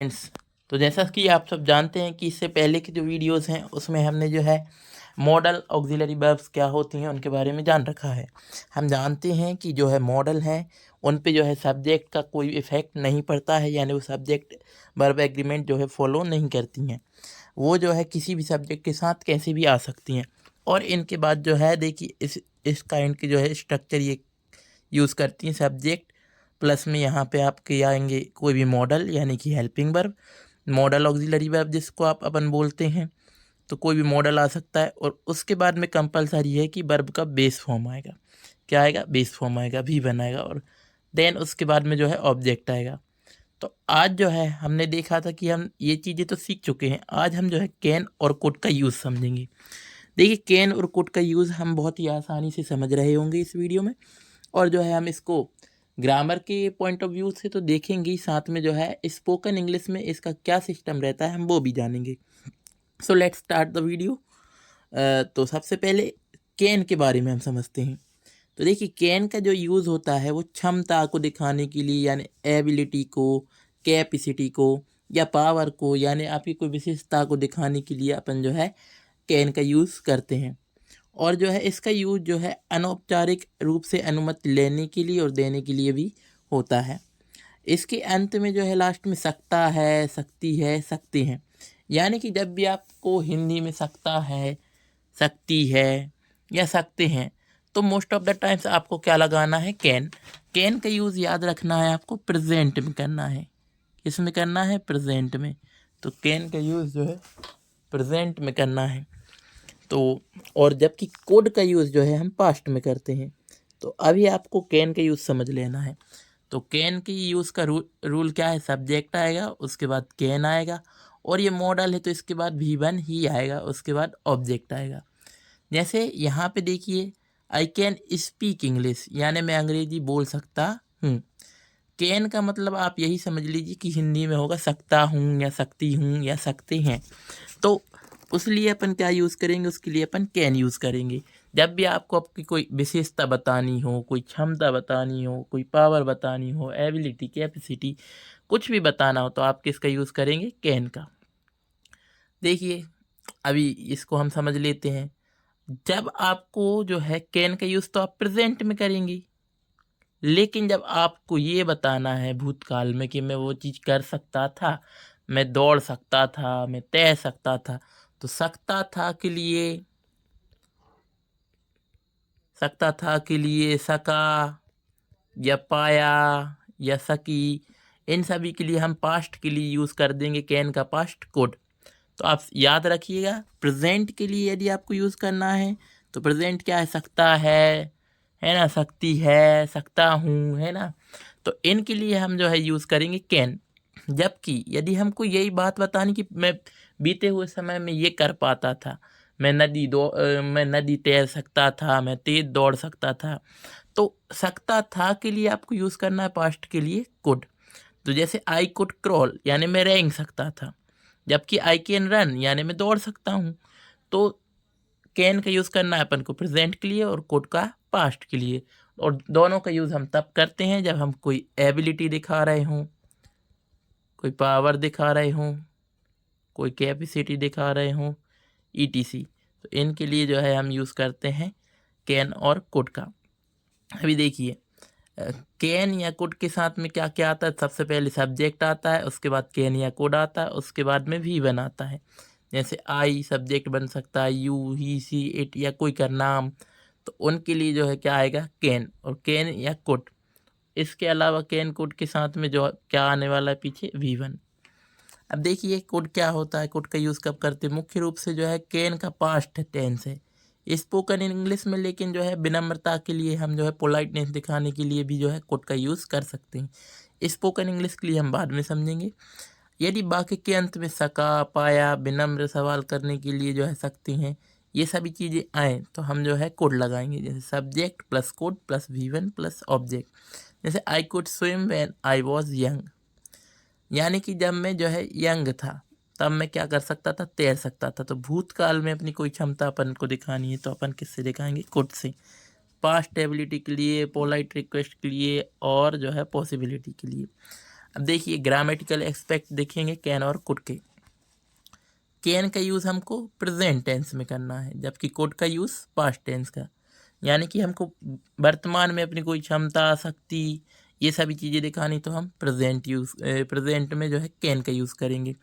Friends, तो जैसा कि आप सब जानते हैं कि इससे पहले की जो वीडियोस हैं उसमें हमने जो है मॉडल ऑक्सिलरी वर्ब्स क्या होती हैं उनके बारे में जान रखा है। हम जानते हैं कि जो है मॉडल हैं उन पे जो है सब्जेक्ट का कोई इफ़ेक्ट नहीं पड़ता है, यानी वो सब्जेक्ट वर्ब एग्रीमेंट जो है फॉलो नहीं करती हैं। वो जो है किसी भी सब्जेक्ट के साथ कैसे भी आ सकती हैं। और इनके बाद जो है देखिए इस काइंड की जो है स्ट्रक्चर ये यूज़ करती हैं। सब्जेक्ट प्लस में यहाँ पे आपके आएंगे कोई भी मॉडल यानी कि helping verb, model auxiliary verb जिसको आप अपन बोलते हैं। तो कोई भी मॉडल आ सकता है और उसके बाद में कंपलसरी है कि वर्ब का बेस फॉर्म आएगा। क्या आएगा? बेस फॉर्म आएगा, भी बनाएगा। और देन उसके बाद में जो है ऑब्जेक्ट आएगा। तो आज जो है हमने देखा था कि हम ये चीज़ें तो सीख चुके हैं। आज हम जो है कैन और कुड का यूज़ समझेंगे। देखिए, कैन और कुड का यूज़ हम बहुत ही आसानी से समझ रहे होंगे इस वीडियो में। और जो है हम इसको ग्रामर के पॉइंट ऑफ व्यू से तो देखेंगे ही, साथ में जो है स्पोकन इंग्लिश में इसका क्या सिस्टम रहता है हम वो भी जानेंगे। So let's start the video. तो सबसे पहले कैन के बारे में हम समझते हैं। तो देखिए, कैन का जो यूज़ होता है वो क्षमता को दिखाने के लिए, यानी एबिलिटी को, कैपेसिटी को या पावर को, यानी आपकी कोई विशेषता को दिखाने के लिए अपन जो है कैन का यूज़ करते हैं। और जो है इसका यूज़ जो है अनौपचारिक रूप से अनुमति लेने के लिए और देने के लिए भी होता है। इसके अंत में जो है लास्ट में सकता है, सकती है, सकते हैं। यानी कि जब भी आपको हिंदी में सकता है, सकती है या सकते हैं, तो मोस्ट ऑफ द टाइम्स आपको क्या लगाना है? कैन। कैन का यूज़ याद रखना है, आपको प्रेजेंट में करना है। किस में करना है? प्रेजेंट में। तो कैन का यूज़ जो है प्रेजेंट में करना है। तो और जबकि कोड का यूज़ जो है हम पास्ट में करते हैं। तो अभी आपको कैन का यूज़ समझ लेना है। तो कैन की यूज़ का रूल क्या है? सब्जेक्ट आएगा, उसके बाद कैन आएगा, और ये मॉडल है तो इसके बाद भी वन ही आएगा, उसके बाद ऑब्जेक्ट आएगा। जैसे यहाँ पे देखिए, आई कैन स्पीक इंग्लिश, यानी मैं अंग्रेजी बोल सकता हूँ। कैन का मतलब आप यही समझ लीजिए कि हिंदी में होगा सकता हूँ या सकती हूँ या सकते हैं। तो उस लिए अपन क्या यूज़ करेंगे? उसके लिए अपन कैन यूज़ करेंगे। जब भी आपको आपकी कोई विशेषता बतानी हो, कोई क्षमता बतानी हो, कोई पावर बतानी हो, एबिलिटी, कैपेसिटी, कुछ भी बताना हो, तो आप किसका यूज़ करेंगे? कैन का। देखिए, अभी इसको हम समझ लेते हैं। जब आपको जो है कैन का यूज़ तो आप प्रेजेंट में करेंगे, लेकिन जब आपको ये बताना है भूतकाल में कि मैं वो चीज़ कर सकता था, मैं दौड़ सकता था, मैं तैर सकता था, तो सकता था के लिए, सकता था के लिए सका या पाया या सकी, इन सभी के लिए हम पास्ट के लिए यूज़ कर देंगे कैन का पास्ट कोड। तो आप याद रखिएगा, प्रेजेंट के लिए यदि आपको यूज़ करना है तो प्रेजेंट क्या है? सकता है ना, सकती है, सकता हूँ, है ना। तो इनके लिए हम जो है यूज़ करेंगे कैन। जबकि यदि हमको यही बात बतानी कि मैं बीते हुए समय में ये कर पाता था, मैं नदी तैर सकता था, मैं तेज़ दौड़ सकता था, तो सकता था के लिए आपको यूज़ करना है पास्ट के लिए कुड। तो जैसे आई कुड क्रॉल, यानी मैं रेंग सकता था, जबकि आई कैन रन, यानी मैं दौड़ सकता हूँ। तो कैन का यूज़ करना है अपन को प्रेजेंट के लिए और कुड का पास्ट के लिए। और दोनों का यूज़ हम तब करते हैं जब हम कोई एबिलिटी दिखा रहे हों, कोई पावर दिखा रहे हों, कोई कैपेसिटी दिखा रहे हों, ईटीसी। तो इनके लिए जो है हम यूज़ करते हैं कैन और कुड का। अभी देखिए, कैन या कुड के साथ में क्या क्या आता है? सबसे पहले सब्जेक्ट आता है, उसके बाद कैन या कुड आता है, उसके बाद में भी वन आता है। जैसे आई सब्जेक्ट बन सकता है, यू, ही, सी, इट या कोई का नाम, तो उनके लिए जो है क्या आएगा? कैन और कैन या कुड। इसके अलावा कैन कुड के साथ में जो क्या आने वाला है पीछे? V one. अब देखिए, कुड क्या होता है, कुड का यूज़ कब करते हैं? मुख्य रूप से जो है कैन का पास्ट टेंस है स्पोकन इंग्लिश में, लेकिन जो है विनम्रता के लिए हम जो है पोलाइटनेस दिखाने के लिए भी जो है कुड का यूज़ कर सकते हैं। स्पोकन इंग्लिश के लिए हम बाद में समझेंगे। यदि वाक्य के अंत में सका, पाया, विनम्र सवाल करने के लिए जो है सकते हैं, ये सभी चीज़ें आएँ तो हम जो है कोड लगाएंगे। जैसे subject plus could plus V one plus object. जैसे I could swim when I was young, यानी कि जब मैं जो है यंग था तब मैं क्या कर सकता था? तैर सकता था। तो भूतकाल में अपनी कोई क्षमता अपन को दिखानी है तो अपन किससे दिखाएंगे? Could say. पास्ट एबिलिटी के लिए, पोलाइट रिक्वेस्ट के लिए और जो है पॉसिबिलिटी के लिए। अब देखिए ग्रामेटिकल एस्पेक्ट देखेंगे कैन और कुड के। कैन का यूज़ हमको प्रेजेंट टेंस में करना है, जबकि कुड का यूज़ पास्ट टेंस का। यानी कि हमको वर्तमान में अपनी कोई क्षमता, शक्ति, ये सभी चीज़ें दिखानी तो हम प्रेजेंट में जो है कैन का यूज़ करेंगे।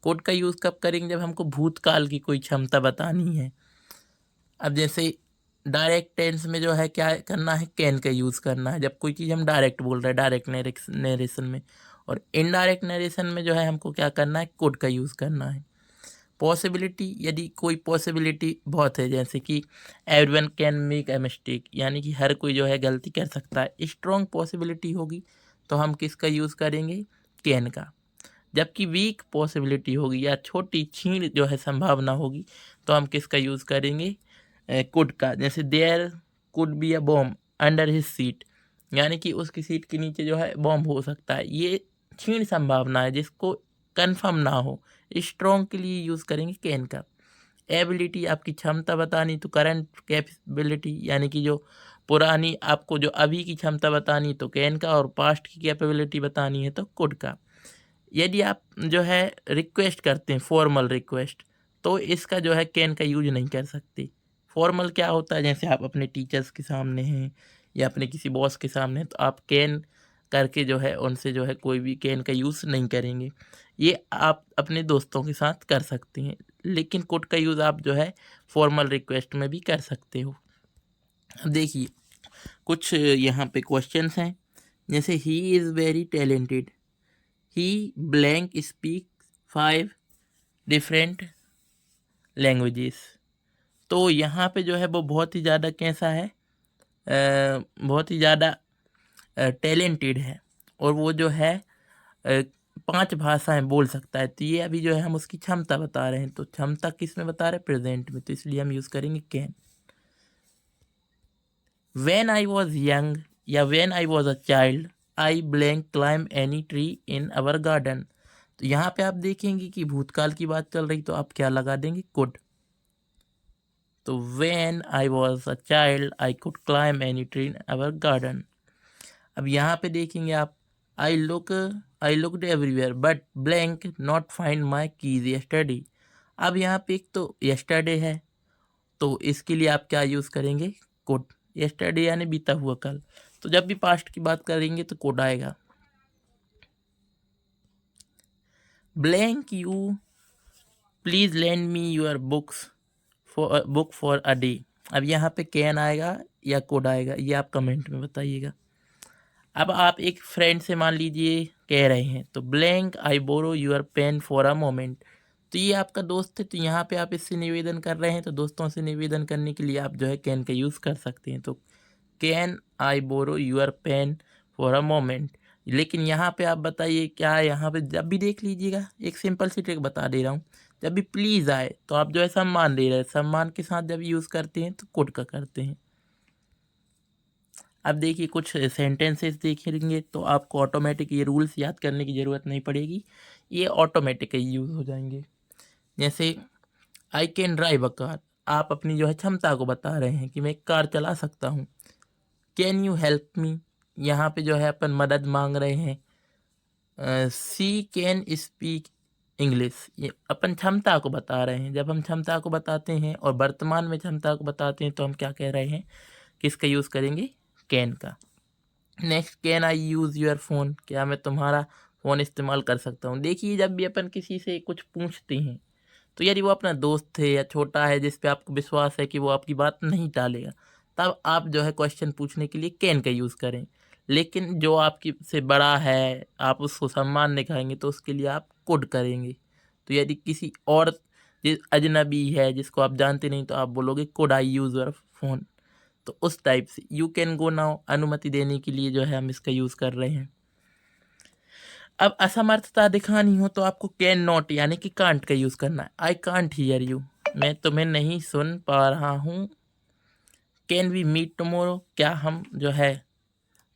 कुड का यूज़ कब करेंगे? जब हमको भूतकाल की कोई क्षमता बतानी है। अब जैसे डायरेक्ट टेंस में जो है क्या करना है? कैन का यूज़ करना है, जब कोई चीज़ हम डायरेक्ट बोल रहे हैं, डायरेक्ट नरेशन में। और इनडायरेक्ट नरेशन में जो है हमको क्या करना है? कुड का यूज़ करना है। पॉसिबिलिटी, यदि कोई पॉसिबिलिटी बहुत है, जैसे कि everyone can make a mistake, यानी कि हर कोई जो है गलती कर सकता है, स्ट्रॉन्ग पॉसिबिलिटी होगी तो हम किसका यूज़ करेंगे? कैन का। जबकि वीक पॉसिबिलिटी होगी या छोटी छीण जो है संभावना होगी तो हम किसका यूज़ करेंगे? कुड का। जैसे there could be a bomb under his seat, यानी कि उसकी सीट के नीचे जो है बॉम्ब हो सकता है। ये क्षीण संभावना है जिसको कंफर्म ना हो। स्ट्रॉन्ग के लिए यूज़ करेंगे कैन का। एबिलिटी, आपकी क्षमता बतानी तो करंट कैपेबिलिटी, यानी कि जो पुरानी आपको जो अभी की क्षमता बतानी तो कैन का, और पास्ट की कैपेबिलिटी बतानी है तो कुड का। यदि आप जो है रिक्वेस्ट करते हैं, फॉर्मल रिक्वेस्ट, तो इसका जो है कैन का यूज नहीं कर सकते। फॉर्मल क्या होता है? जैसे आप अपने टीचर्स के सामने हैं या अपने किसी बॉस के सामने हैं, तो आप कैन करके जो है उनसे जो है कोई भी कैन का यूज़ नहीं करेंगे। ये आप अपने दोस्तों के साथ कर सकते हैं, लेकिन कुड का यूज़ आप जो है फॉर्मल रिक्वेस्ट में भी कर सकते हो। अब देखिए कुछ यहाँ पे क्वेश्चंस हैं, जैसे he is very talented, he blank speak 5 different languages. तो यहाँ पे जो है वो बहुत ही ज़्यादा कैसा है, बहुत ही ज़्यादा टैलेंटेड है, और वो जो है 5 भाषाएं बोल सकता है। तो ये अभी जो है हम उसकी क्षमता बता रहे हैं, तो क्षमता किस में बता रहे हैं? प्रेजेंट में, तो इसलिए हम यूज़ करेंगे can. When I was young या when I was a child I blank climb any tree in our garden. तो यहाँ पे आप देखेंगे कि भूतकाल की बात चल रही, तो आप क्या लगा देंगे? कुड। तो when I was a child I could climb any tree in our garden. अब यहाँ पे देखेंगे आप, I looked everywhere but blank not find my keys yesterday. अब यहाँ पे एक तो यस्टरडे है, तो इसके लिए आप क्या यूज़ करेंगे? कुड। यस्टरडे यानी बीता हुआ कल, तो जब भी पास्ट की बात करेंगे तो कुड आएगा। Blank you please lend me your book for a day. अब यहाँ पे कैन आएगा या कुड आएगा, ये आप कमेंट में बताइएगा। अब आप एक फ्रेंड से मान लीजिए कह रहे हैं, तो blank I borrow your pen for a moment. तो ये आपका दोस्त है, तो यहाँ पे आप इससे निवेदन कर रहे हैं, तो दोस्तों से निवेदन करने के लिए आप जो है कैन का यूज़ कर सकते हैं। तो can I borrow your pen for a moment. लेकिन यहाँ पे आप बताइए क्या है? यहाँ पे जब भी देख लीजिएगा, एक सिंपल सी ट्रिक बता दे रहा हूँ, जब भी प्लीज़ आए तो आप जो है सम्मान दे रहे हैं, सम्मान के साथ जब यूज़ करते हैं तो कुड का करते हैं। अब देखिए कुछ सेंटेंसेस देखेंगे तो आपको ऑटोमेटिक ये रूल्स याद करने की ज़रूरत नहीं पड़ेगी, ये ऑटोमेटिक यूज़ हो जाएंगे। जैसे I can drive a car, आप अपनी जो है क्षमता को बता रहे हैं कि मैं एक कार चला सकता हूँ। कैन यू हेल्प मी, यहाँ पे जो है अपन मदद मांग रहे हैं। सी कैन स्पीक इंग्लिश, ये अपन क्षमता को बता रहे हैं। जब हम क्षमता को बताते हैं और वर्तमान में क्षमता को बताते हैं तो हम क्या कह रहे हैं? किसका यूज़ करेंगे? कैन का। Next, can I use your phone, क्या मैं तुम्हारा फ़ोन इस्तेमाल कर सकता हूँ? देखिए जब भी अपन किसी से कुछ पूछते हैं, तो यदि वो अपना दोस्त है या छोटा है जिस पे आपको विश्वास है कि वो आपकी बात नहीं टालेगा, तब आप जो है क्वेश्चन पूछने के लिए कैन का यूज़ करें। लेकिन जो आपकी से बड़ा है, आप उसको सम्मान दिखाएंगे, तो उसके लिए आप कुड करेंगे। तो यदि किसी और अजनबी है जिसको आप जानते नहीं, तो आप बोलोगे could I use your phone. तो उस टाइप से यू कैन गो नाउ अनुमति देने के लिए जो है हम इसका यूज़ कर रहे हैं। अब असमर्थता दिखानी हो तो आपको कैन नॉट यानी कि कांट का यूज़ करना है। आई कांट हियर यू, मैं तुम्हें नहीं सुन पा रहा हूँ। कैन वी मीट टुमारो, क्या हम जो है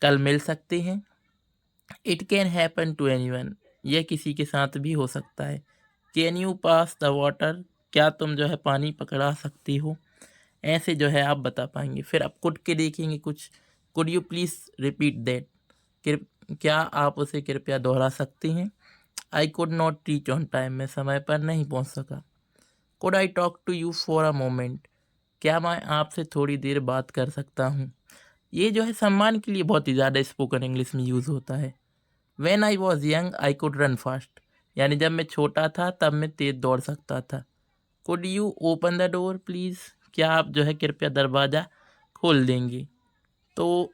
कल मिल सकते हैं। It can happen to anyone, यह किसी के साथ भी हो सकता है। Can you pass the water, क्या तुम जो है पानी पकड़ा सकती हो। ऐसे जो है आप बता पाएंगे। फिर आप कुड के देखेंगे कुछ, could you please repeat that, क्या आप उसे कृपया दोहरा सकती हैं? I could not reach on time, मैं समय पर नहीं पहुंच सका। Could I talk to you for a moment, क्या मैं आपसे थोड़ी देर बात कर सकता हूँ? ये जो है सम्मान के लिए बहुत ही ज़्यादा स्पोकन इंग्लिश में यूज़ होता है। When I was young I could run fast, यानी जब मैं छोटा था तब मैं तेज़ दौड़ सकता था। Could you open the door please, क्या आप जो है कृपया दरवाज़ा खोल देंगे? तो